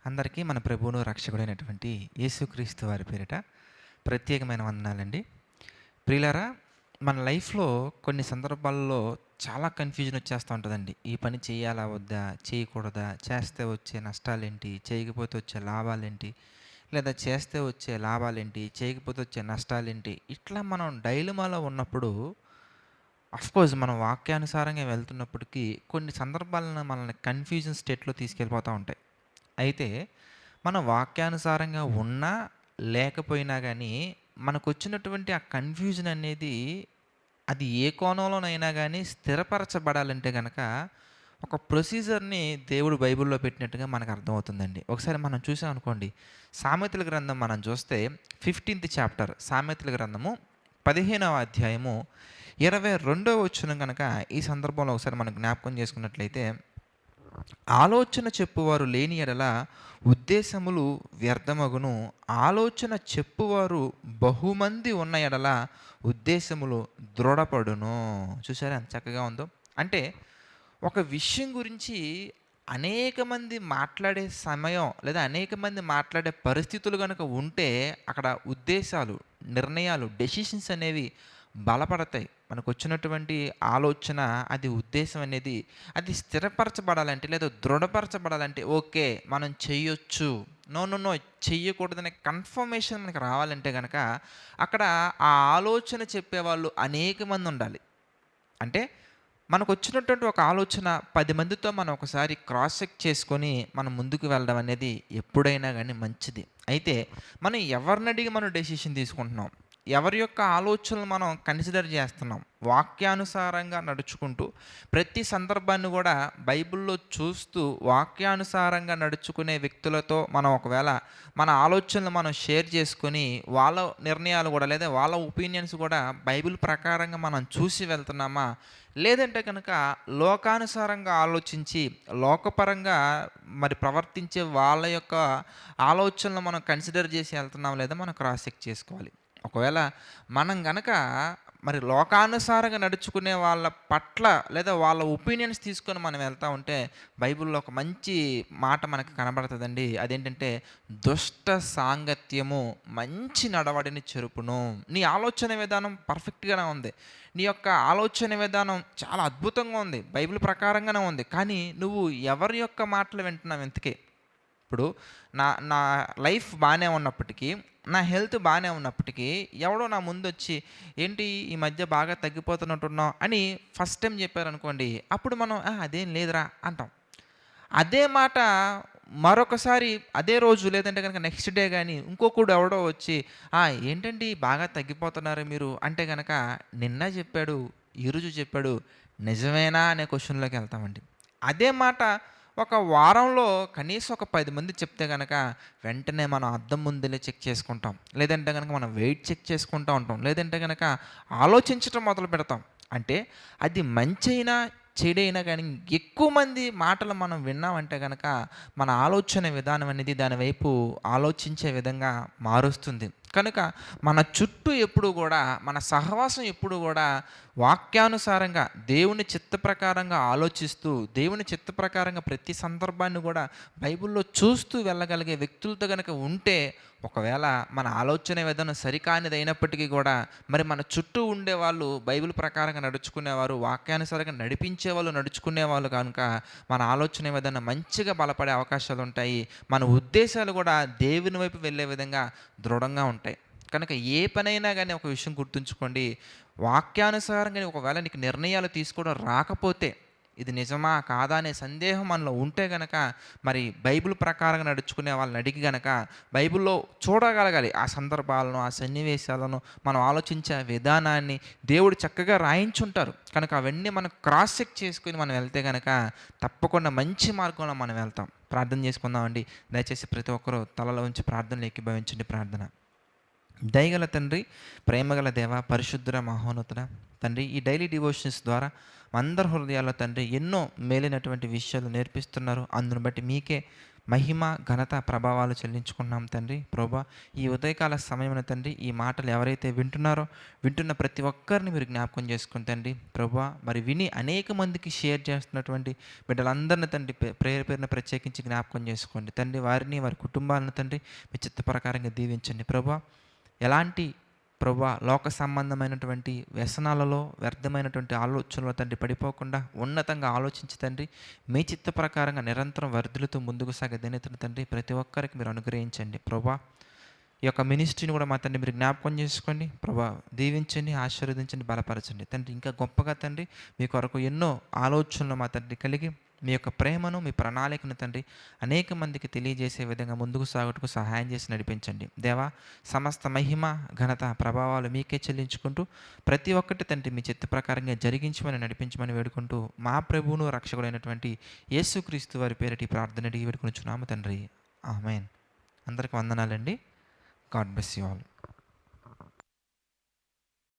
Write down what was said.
అందరికీ మన ప్రభువును రక్షకుడైనటువంటి యేసుక్రీస్తు వారి పేరిట ప్రత్యేకమైన వందనాలండి. ప్రియులారా, మన లైఫ్‌లో కొన్ని సందర్భాల్లో చాలా కన్‌ఫ్యూజన్ వచ్చేస్తా ఉంటదండి. ఈ పని చేయాలా? వద్దా? చేయకూడదా? చేస్తే వచ్చే నష్టాలేంటి? చేయకపోతే వచ్చే లాభాలేంటి? లేదా చేస్తే వచ్చే లాభాలేంటి? చేయకపోతే వచ్చే నష్టాలేంటి? ఇట్లా మనం డైలమాలో ఉన్నప్పుడు ఆఫ్‌కోర్స్ మనం వాక్యానుసారంగా వెళ్తున్నప్పటికీ కొన్ని సందర్భాలను మనల్ని కన్‌ఫ్యూజన్ స్టేట్‌లో తీసుకెళ్ళిపోతా ఉంటాయి. అయితే మనం వాక్యానుసారంగా ఉన్నా, లేకపోయినా గానీ, మనకొచ్చినటువంటి ఆ కన్‌ఫ్యూజన్ అనేది అది ఏ కోణంలోనైనా గానీ స్థిరపరచబడాలంటే గనక, ఒక ప్రొసీజర్‌ని దేవుడు బైబిల్‌లో పెట్టినట్టుగా మనకు అర్థమవుతుందండి. ఒకసారి మనం చూసామనుకోండి, సామెతల గ్రంథం మనం చూస్తే 15థ్ చాప్టర్ సామెతల గ్రంథము 15వ అధ్యాయము 22వ వచనం గనక ఈ సందర్భంలో ఒకసారి మనం జ్ఞాపకం చేసుకున్నట్లయితే, ఆలోచన చెప్పువారు లేని ఎడల ఉద్దేశములు వ్యర్థమగును. ఆలోచన చెప్పువారు బహుమంది ఉన్న ఎడల ఉద్దేశములు దృఢపడును. చూసారా ఎంత చక్కగా ఉందో? అంటే ఒక విషయం గురించి అనేక మంది మాట్లాడే సమయం లేదా అనేక మంది మాట్లాడే పరిస్థితులు గనుక ఉంటే అక్కడ ఉద్దేశాలు, నిర్ణయాలు, డెసిషన్స్ అనేవి బలపడతాయి. మనకొచ్చినటువంటి ఆలోచన, అది ఉద్దేశం అనేది అది స్థిరపరచబడాలంటే లేదా దృఢపరచబడాలంటే ఓకే. మనం చెయ్యొచ్చు. నో, నో, నో చెయ్యకూడదనే కన్ఫర్మేషన్ మనకు రావాలంటే గనక అక్కడ ఆ ఆలోచన చెప్పేవాళ్ళు అనేక మంది ఉండాలి. అంటే మనకొచ్చినటువంటి ఒక ఆలోచన 10 మందితో మనం ఒకసారి క్రాస్ చెక్ చేసుకొని మనం ముందుకు వెళ్ళడం అనేది ఎప్పుడైనా గానీ మంచిది. అయితే మనం ఎవరినడిగి మనం డెసిషన్ తీసుకుంటున్నాం? ఎవరి యొక్క ఆలోచనలు మనం కన్సిడర్ చేస్తున్నాం? వాక్యానుసారంగా నడుచుకుంటూ ప్రతి సందర్భాన్ని గూడా బైబిల్‌లో చూస్తూ వాక్యానుసారంగా నడుచుకునే వ్యక్తులతో మనం ఒకవేళ మన ఆలోచనలు మనం షేర్ చేసుకొని వాళ్ళ నిర్ణయాలు గూడా లేదా వాళ్ళ ఒపీనియన్స్ గూడా బైబిల్ ప్రకారంగా మనం చూసి వెళ్తున్నామా? లేదంటే కనుక లోకానుసారంగా ఆలోచించి, లోకపరంగా మరి ప్రవర్తించే వాళ్ళ యొక్క ఆలోచనలు మనం కన్సిడర్ చేసి ఎళ్తున్నామా లేదా మనం క్రాస్ చెక్ చేసుకోవాలి. ఒకవేళ మనం గనక మరి లోకానుసారంగా నడుచుకునే వాళ్ళ పట్ల లేదా వాళ్ళ ఒపీనియన్స్ తీసుకొని మనం వెళ్తా ఉంటే బైబిల్‌లో ఒక మంచి మాట మనకు కనబడతదండి. అదేంటంటే దుష్ట సాంగత్యము మంచి నడవడిని చెరుపును. నీ ఆలోచన విధానం పర్ఫెక్ట్‌గానే ఉంది. నీ యొక్క ఆలోచన విధానం చాలా అద్భుతంగా ఉంది. బైబిల్ ప్రకారంగానే ఉంది. కానీ నువ్వు ఎవరి యొక్క మాటలు వింటున్నావు ఇంతకీ? ఇప్పుడు నా నా లైఫ్ బానే ఉన్నప్పటికీ, నా హెల్త్ బానే ఉన్నప్పటికీ, ఎవడో నా ముందొచ్చి, "ఏంటి ఈ మధ్య బాగా తగ్గిపోతున్నట్టున్నావు" అని ఫస్ట్ టైమ్ చెప్పారనుకోండి, అప్పుడు మనం అదేం లేదురా అంటాం. అదే మాట మరొకసారి అదే రోజు లేదంటే గనక నెక్స్ట్ డే గాని ఇంకొకడు ఎవడో వచ్చి, ఏంటండి బాగా తగ్గిపోతున్నారు మీరు" అంటే గనక నిన్న చెప్పాడు, ఈరోజు చెప్పాడు, నిజమేనా అనే క్వెషన్‌లోకి ఎళ్తామండి. అదే మాట ఒక వారంలో కనీసం ఒక 10 మంది చెప్తే గనక వెంటనే మనం అద్దం ముందెళ్లి చెక్ చేసుకుంటాం. లేదంటే గనక మనం వెయిట్ చెక్ చేసుకుంటా ఉంటాం. లేదంటే గనక ఆలోచించటం మొదలుపెడతాం. అంటే అది మంచైనా చెడైనా గానీ ఎక్కువ మంది మాటలు మనం విన్నామంటే గనక మన ఆలోచన విధానం అనేది దాని వైపు ఆలోచించే విధంగా మారుస్తుంది. కనుక మన చుట్టూ ఎప్పుడు గూడా మన సహవాసం ఎప్పుడు గూడా వాక్యానుసారంగా దేవుని చిత్త ప్రకారంగా ఆలోచిస్తూ, దేవుని చిత్త ప్రకారంగా ప్రతి సందర్భాన్ని గూడా బైబిల్‌లో చూస్తూ వెళ్ళగలిగే వ్యక్తులతో గనక ఉంటే, ఒకవేళ మన ఆలోచన విధానం సరికానిదైనప్పటికీ గూడా, మరి మన చుట్టూ ఉండేవాళ్ళు బైబిల్ ప్రకారంగా నడుచుకునేవారు, వాక్యానుసారంగా నడిపించేవాళ్ళు, నడుచుకునేవాళ్ళు కనుక, మన ఆలోచన విధానం మంచిగా బలపడే అవకాశాలుంటాయి. మన ఉద్దేశాలు గూడా దేవుని వైపు వెళ్ళే విధంగా దృఢంగా ఉంటాయి. కనుక ఏ పనైనా గాని ఒక విషయం గుర్తుంచుకోండి. వాక్యానుసారంగా ఒకవేళ నీకు నిర్ణయాలు తీసుకోవడం రాకపోతే, ఇది నిజమా? కాదా? అనే సందేహం మనలో ఉంటే గనక, మరి బైబిల్ ప్రకారంగా నడుచుకునే వాళ్ళని అడిగి గనక, బైబిల్‌లో చూడగలగాలి. ఆ సందర్భాలను, ఆ సన్నివేశాలను, మనం ఆలోచించే విధానాన్ని దేవుడు చక్కగా రాయించుంటారు. కనుక అవన్నీ మనం క్రాస్ చెక్ చేసుకొని మనం వెళ్తే గనక, తప్పకుండా మంచి మార్గంలో మనం వెళ్తాం. ప్రార్థన చేసుకుందామండి. దయచేసి ప్రతి ఒక్కరు తలలో ఉంచి ప్రార్థనలో ఏకీభవించండి. ప్రార్థన. దయగల తండ్రి, ప్రేమగల దేవ, పరిశుద్ధుడ, మహోన్నతుడ తండ్రి, ఈ డైలీ డివోషన్స్ ద్వారా అందరి హృదయాల్లో తండ్రి ఎన్నో మేలైనటువంటి విషయాలు నేర్పిస్తున్నారు. అందును బట్టి మీకే మహిమ, ఘనత, ప్రభావాలు చెల్లించుకున్నాం తండ్రి. ప్రభా, ఈ ఉదయకాల సమయమున తండ్రి, ఈ మాటలు ఎవరైతే వింటున్నారో, వింటున్న ప్రతి ఒక్కరిని మీరు జ్ఞాపకం చేసుకోండి తండ్రి. ప్రభా, మరి విని అనేక మందికి షేర్ చేస్తున్నటువంటి బిడ్డలందరిని తండ్రి పేరు పేరున ప్రత్యేకించి జ్ఞాపకం చేసుకోండి తండ్రి. వారిని, వారి కుటుంబాలను తండ్రి మీ చిత్త ప్రకారంగా దీవించండి ప్రభా. ఎలాంటి ప్రభా లోక సంబంధమైనటువంటి వ్యసనాలలో, వ్యర్థమైనటువంటి ఆలోచనలో తండ్రి పడిపోకుండా ఉన్నతంగా ఆలోచించి తండ్రి మీ చిత్త ప్రకారంగా నిరంతరం వర్ధులతో ముందుకు సాగే దినతను తండ్రి ప్రతి ఒక్కరికి మీరు అనుగ్రహించండి ప్రభా. ఈ యొక్క మినిస్ట్రీని కూడా మా తండ్రి మీరు జ్ఞాపకం చేసుకోండి ప్రభా. దీవించండి, ఆశీర్వదించండి, బలపరచండి తండ్రి. ఇంకా గొప్పగా తండ్రి మీ కొరకు ఎన్నో ఆలోచనలు మా తండ్రి కలిగి మీ యొక్క ప్రేమను, మీ ప్రణాళికను తండ్రి అనేక మందికి తెలియజేసే విధంగా ముందుకు సాగుటకు సహాయం చేసి నడిపించండి దేవా. సమస్త మహిమ, ఘనత, ప్రభావాలు మీకే చెల్లించుకుంటూ ప్రతి ఒక్కటి తండ్రి మీ చిత్త ప్రకారంగా జరిగించమని నడిపించమని వేడుకుంటూ మా ప్రభువును రక్షకుడైనటువంటి యేసుక్రీస్తు వారి పేరిటి ప్రార్థన అడిగి వేడుకొనుచున్నాము తండ్రి. ఆమేన్. అందరికి వందనాలండి. God bless you all.